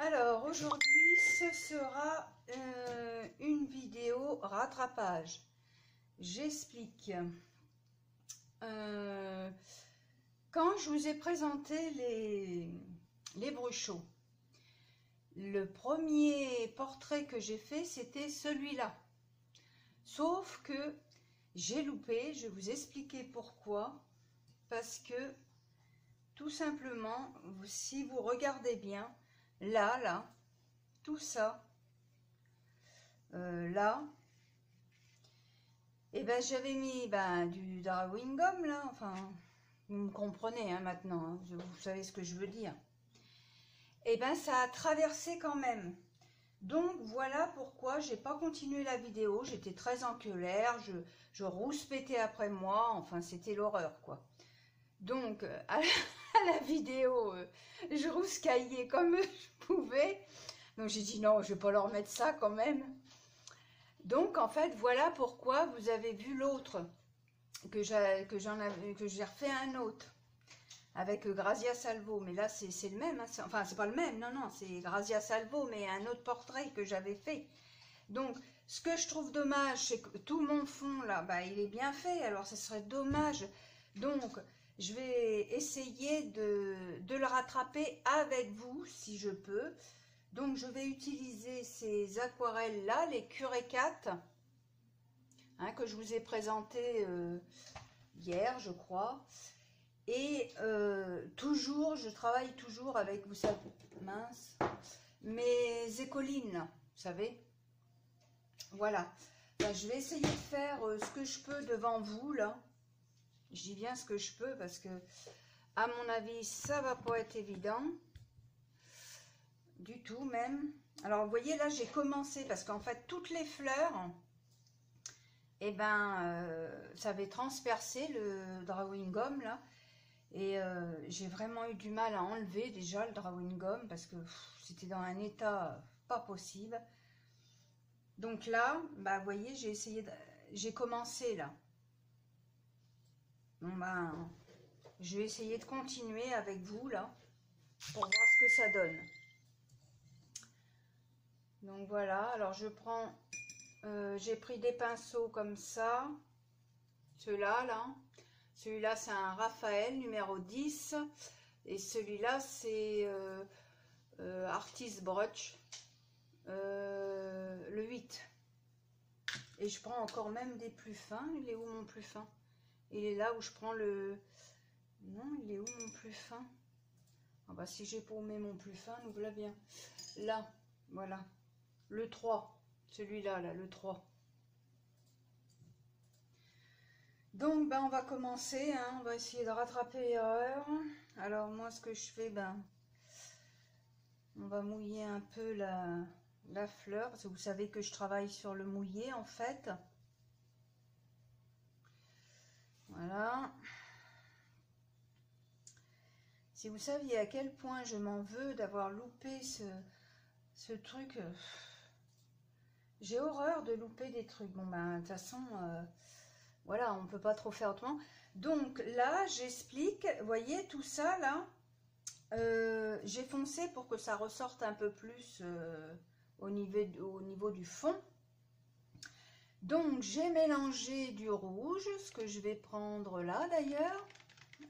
Alors aujourd'hui ce sera une vidéo rattrapage. J'explique. Quand je vous ai présenté les bruchots, le premier portrait que j'ai fait c'était celui-là. Sauf que j'ai loupé, je vais vous expliquer pourquoi. Parce que tout simplement, si vous regardez bien, là, tout ça, là, et ben j'avais mis du drawing gum là, enfin, vous me comprenez hein, maintenant, hein, vous savez ce que je veux dire. Et ben ça a traversé quand même. Donc voilà pourquoi j'ai pas continué la vidéo, j'étais très en colère, je rouspétais après moi, enfin c'était l'horreur quoi. Donc à la vidéo, je rouscaillais comme je pouvais. Donc j'ai dit non, je vais pas leur mettre ça quand même. Donc en fait, voilà pourquoi vous avez vu l'autre, que j'ai refait un autre avec Grazia Salvo. Mais là c'est le même, hein. Enfin c'est pas le même, non, c'est Grazia Salvo, mais un autre portrait que j'avais fait. Donc ce que je trouve dommage, c'est que tout mon fond là, il est bien fait, alors ce serait dommage. Donc je vais essayer de le rattraper avec vous, si je peux. Donc, je vais utiliser ces aquarelles-là, les Curécates, hein, que je vous ai présentées hier, je crois. Et je travaille toujours avec, vous savez, mince, mes écolines, vous savez. Voilà. Je vais essayer de faire ce que je peux devant vous, là. Je dis bien ce que je peux parce que, à mon avis, ça va pas être évident. Du tout même. Alors, vous voyez, là, j'ai commencé parce qu'en fait, toutes les fleurs, ça avait transpercé le drawing gum, là. Et j'ai vraiment eu du mal à enlever déjà le drawing gum parce que c'était dans un état pas possible. Donc là, vous voyez, j'ai commencé là. Bon je vais essayer de continuer avec vous là pour voir ce que ça donne. Donc voilà, alors je prends, j'ai pris des pinceaux comme ça, ceux-là, celui-là c'est un Raphaël numéro 10 et celui-là c'est Artist Brush, le 8. Et je prends encore même des plus fins. Il est où mon plus fin? Il est là où je prends le... Non, il est où mon plus fin? Si j'ai paumé mon plus fin, nous voilà bien. Là, voilà. Le 3. Celui-là, là, le 3. Donc, on va commencer. Hein, on va essayer de rattraper l'erreur. Alors, moi, ce que je fais, on va mouiller un peu la fleur. Parce que vous savez que je travaille sur le mouillé, en fait. Voilà. Si vous saviez à quel point je m'en veux d'avoir loupé ce truc, j'ai horreur de louper des trucs. Bon, de toute façon, voilà, on ne peut pas trop faire autrement. Donc là, j'explique, vous voyez, tout ça, là, j'ai foncé pour que ça ressorte un peu plus au niveau du fond. Donc, j'ai mélangé du rouge, ce que je vais prendre là, d'ailleurs,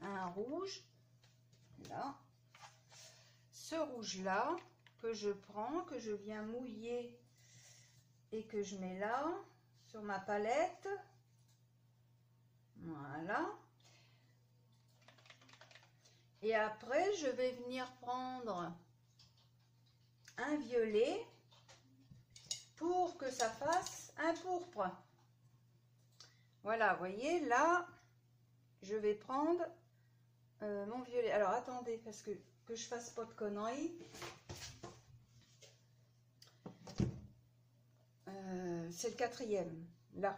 un rouge. Là, ce rouge là que je prends, que je viens mouiller et que je mets là sur ma palette. Voilà. Et après, je vais venir prendre un violet pour que ça fasse un pourpre. Voilà, vous voyez, là, je vais prendre mon violet. Alors, attendez, parce que je fasse pas de conneries. C'est le 4e, là.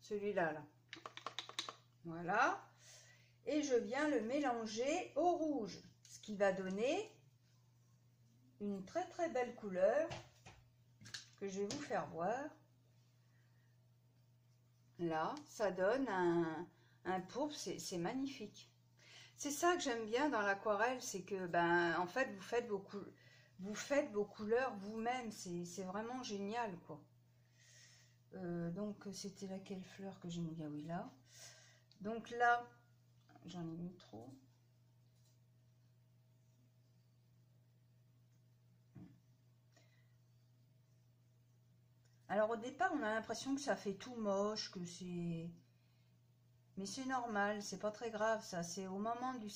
Celui-là, là. Voilà. Et je viens le mélanger au rouge. Ce qui va donner une très très belle couleur que je vais vous faire voir. Là, ça donne un pourpre, c'est magnifique. C'est ça que j'aime bien dans l'aquarelle, c'est que, en fait, vous faites vous faites vos couleurs vous-même, c'est vraiment génial, quoi. Donc, c'était laquelle fleur que j'ai mis? Ah oui, là. Donc là, j'en ai mis trop. Alors au départ, on a l'impression que ça fait tout moche, que c'est... Mais c'est normal, c'est pas très grave, ça. C'est au moment du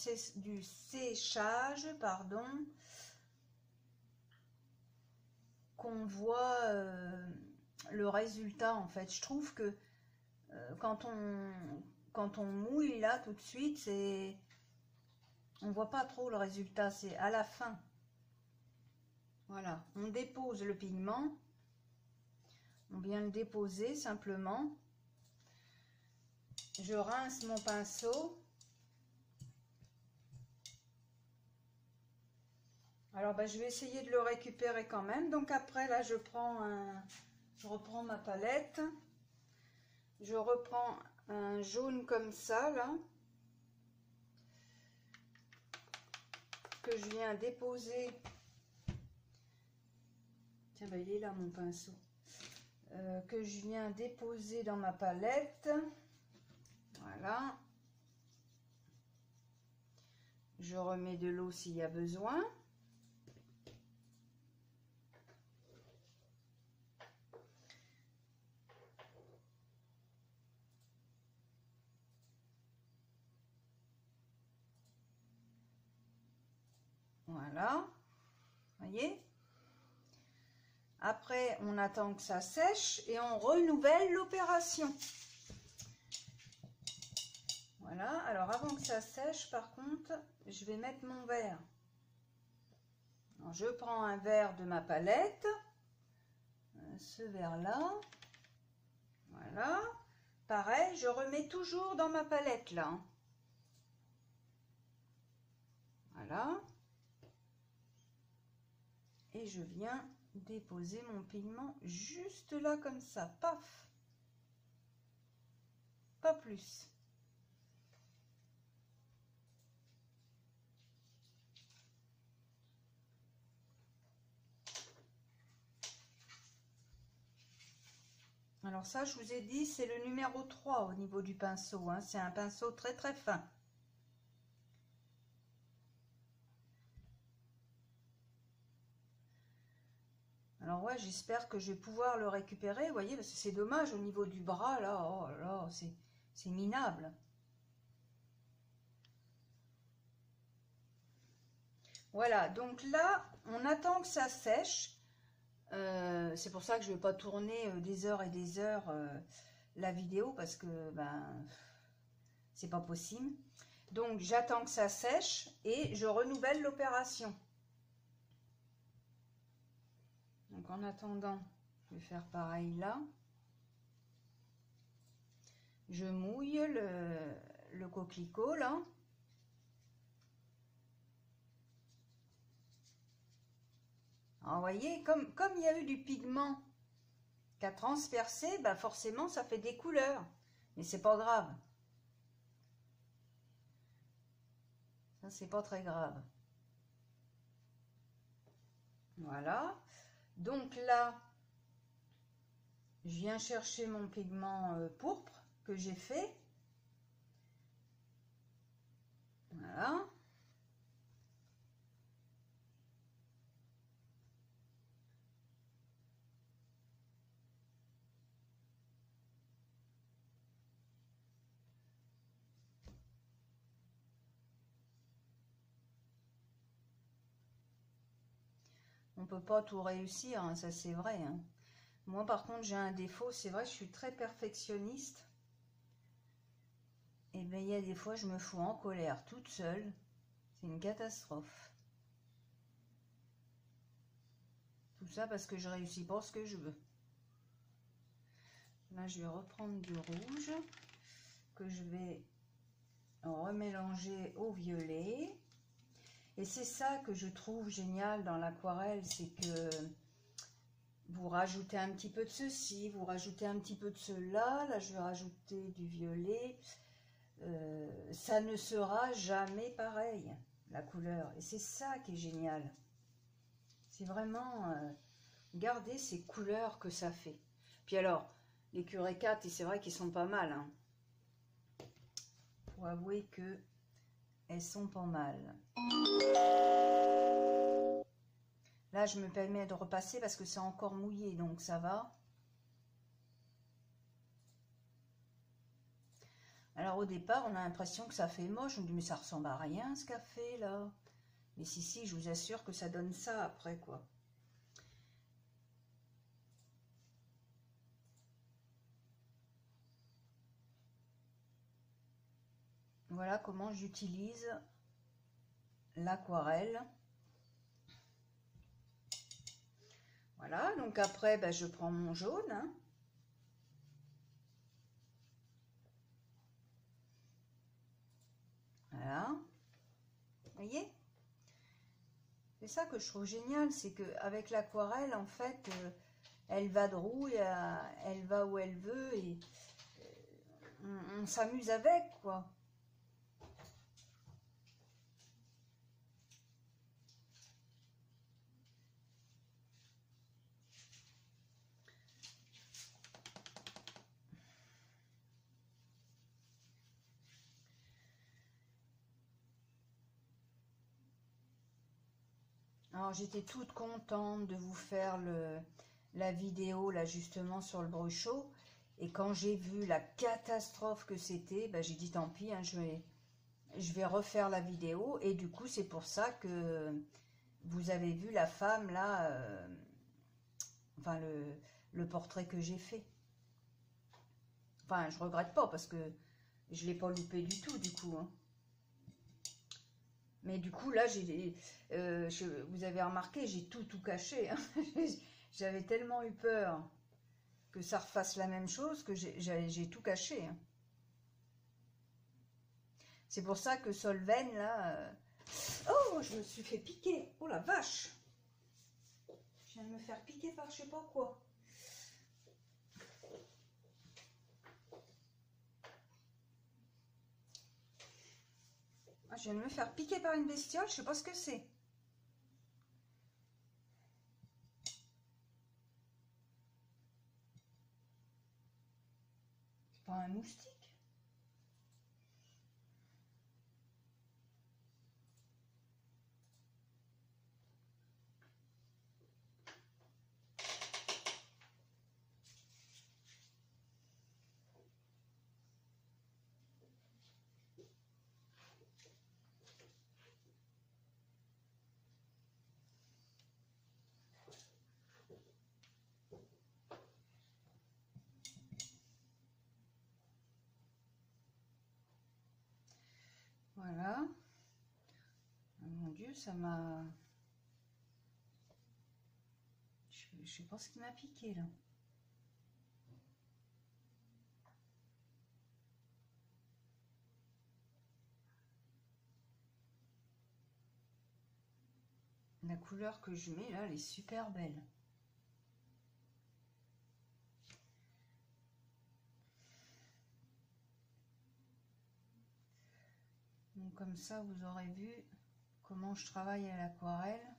séchage, pardon, qu'on voit le résultat, en fait. Je trouve que quand on mouille, là, tout de suite, c'est... On voit pas trop le résultat, c'est à la fin. Voilà, on dépose le pigment. On vient le déposer simplement. Je rince mon pinceau. Alors ben, je vais essayer de le récupérer quand même. Donc après là je reprends ma palette. Je reprends un jaune comme ça là. Que je viens déposer. Tiens ben, il est là mon pinceau. Que je viens déposer dans ma palette. Voilà. Je remets de l'eau s'il y a besoin. Voilà. Voyez? Après, on attend que ça sèche et on renouvelle l'opération. Voilà, alors avant que ça sèche, par contre, je vais mettre mon verre. Alors, je prends un verre de ma palette, ce verre-là, voilà. Pareil, je remets toujours dans ma palette, là. Voilà. Et je viens déposer mon pigment juste là, comme ça, paf. Pas plus. Alors ça, je vous ai dit, c'est le numéro 3 au niveau du pinceau. Hein. C'est un pinceau très très fin. Alors ouais, j'espère que je vais pouvoir le récupérer, vous voyez, parce que c'est dommage au niveau du bras, là, oh là là, c'est minable. Voilà, donc là, on attend que ça sèche. C'est pour ça que je ne vais pas tourner des heures et des heures la vidéo, parce que ben c'est pas possible. Donc j'attends que ça sèche et je renouvelle l'opération. Donc en attendant, je vais faire pareil là. Je mouille le coquelicot là. Alors, vous voyez, comme il y a eu du pigment qui a transpercé, bah forcément ça fait des couleurs. Mais c'est pas grave. Ça, c'est pas très grave. Voilà. Donc là, je viens chercher mon pigment pourpre que j'ai fait. Voilà. On peut pas tout réussir, hein, ça c'est vrai. Hein. Moi par contre j'ai un défaut, c'est vrai, je suis très perfectionniste. Et bien il y a des fois je me fous en colère toute seule. C'est une catastrophe. Tout ça parce que je réussis pas ce que je veux. Là je vais reprendre du rouge que je vais remélanger au violet. Et c'est ça que je trouve génial dans l'aquarelle, c'est que vous rajoutez un petit peu de ceci, vous rajoutez un petit peu de cela. Là, je vais rajouter du violet. Ça ne sera jamais pareil, la couleur. Et c'est ça qui est génial. C'est vraiment garder ces couleurs que ça fait. Puis alors, les Curé 4, c'est vrai qu'ils sont pas mal. Hein. Faut avouer que elles sont pas mal. Là, je me permets de repasser parce que c'est encore mouillé, donc ça va. Alors au départ, on a l'impression que ça fait moche. On dit mais ça ressemble à rien ce café là. Mais si, je vous assure que ça donne ça après quoi. Voilà comment j'utilise l'aquarelle. Voilà, donc après, ben, je prends mon jaune. Hein. Voilà. Vous voyez? C'est ça que je trouve génial, c'est qu'avec l'aquarelle, en fait, elle va de roue, elle va où elle veut et on s'amuse avec, quoi. Alors j'étais toute contente de vous faire la vidéo là justement sur le bruchot et quand j'ai vu la catastrophe que c'était, ben, j'ai dit tant pis, hein, je vais refaire la vidéo et du coup c'est pour ça que vous avez vu la femme là, enfin le portrait que j'ai fait. Enfin je regrette pas parce que je l'ai pas loupé du tout du coup. Hein. Mais du coup, là, vous avez remarqué, j'ai tout caché. Hein. J'avais tellement eu peur que ça refasse la même chose que j'ai tout caché. Hein. C'est pour ça que Solven, là... Oh, je me suis fait piquer. Oh la vache. Je viens de me faire piquer par je sais pas quoi. Je viens de me faire piquer par une bestiole, je sais pas ce que c'est. C'est pas un moustique? Voilà. Oh mon Dieu, ça m'a... Je sais pas ce qui m'a piqué là. La couleur que je mets là, elle est super belle. Donc comme ça, vous aurez vu comment je travaille à l'aquarelle.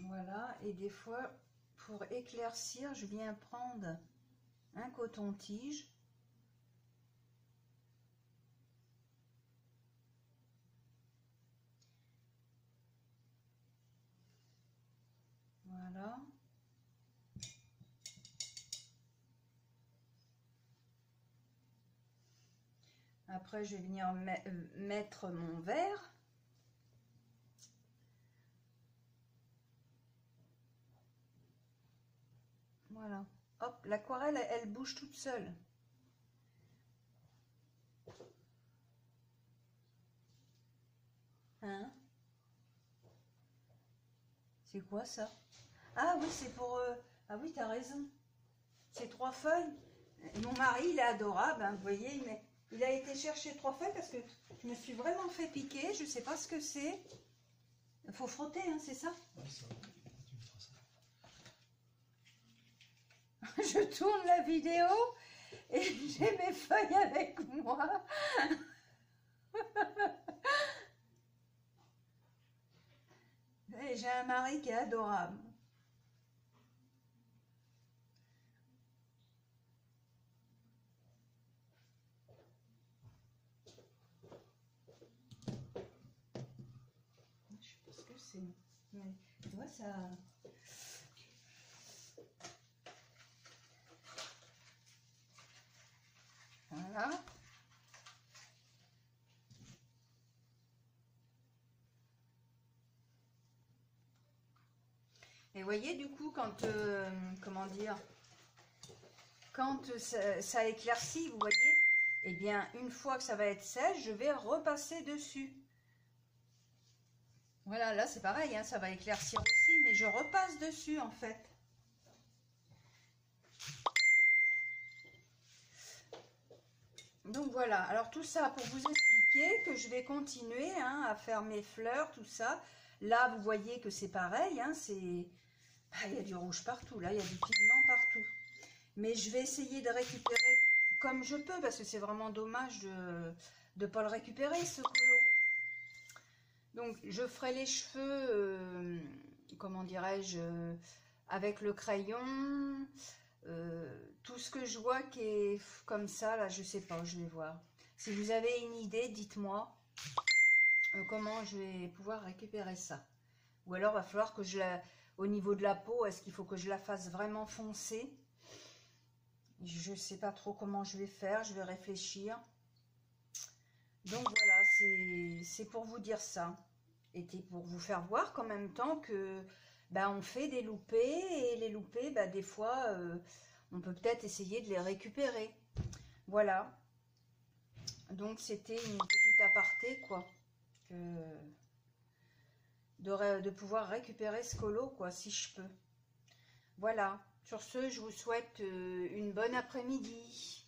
Voilà, et des fois, pour éclaircir, je viens prendre un coton-tige. Voilà. Après, je vais venir mettre mon verre. Voilà. Hop, l'aquarelle, elle bouge toute seule. Hein? C'est quoi ça? Ah oui, c'est pour... Ah oui, t'as raison. C'est 3 feuilles. Mon mari, il est adorable, hein, vous voyez, mais il a été chercher 3 feuilles parce que je me suis vraiment fait piquer. Je sais pas ce que c'est. Il faut frotter, hein, c'est ça? Ouais, ça va. Je tourne la vidéo et j'ai mes feuilles avec moi. Et j'ai un mari qui est adorable. Je sais pas ce que c'est. Mais tu vois, ça... Voilà. Et voyez, du coup, quand, comment dire, quand ça éclaircit, vous voyez, eh bien, une fois que ça va être sèche, je vais repasser dessus. Voilà, là, c'est pareil, hein, ça va éclaircir aussi, mais je repasse dessus, en fait. Donc, voilà. Alors, tout ça pour vous expliquer que je vais continuer hein, à faire mes fleurs, tout ça. Là, vous voyez que c'est pareil, hein, c'est... Ah, il y a du rouge partout, là, il y a du pigment partout. Mais je vais essayer de récupérer comme je peux, parce que c'est vraiment dommage de ne pas le récupérer, ce colo. Donc, je ferai les cheveux, comment dirais-je, avec le crayon. Tout ce que je vois qui est comme ça, là, je sais pas, je vais voir. Si vous avez une idée, dites-moi comment je vais pouvoir récupérer ça. Ou alors, il va falloir que je la... Au niveau de la peau, est-ce qu'il faut que je la fasse vraiment foncée? Je ne sais pas trop comment je vais faire, je vais réfléchir. Donc voilà, c'est pour vous dire ça. Et pour vous faire voir qu'en même temps que bah, on fait des loupés et les loupés, bah, des fois, on peut peut-être essayer de les récupérer. Voilà. Donc c'était une petite aparté, quoi. De pouvoir récupérer ce colo, quoi, si je peux. Voilà. Sur ce, je vous souhaite une bonne après-midi.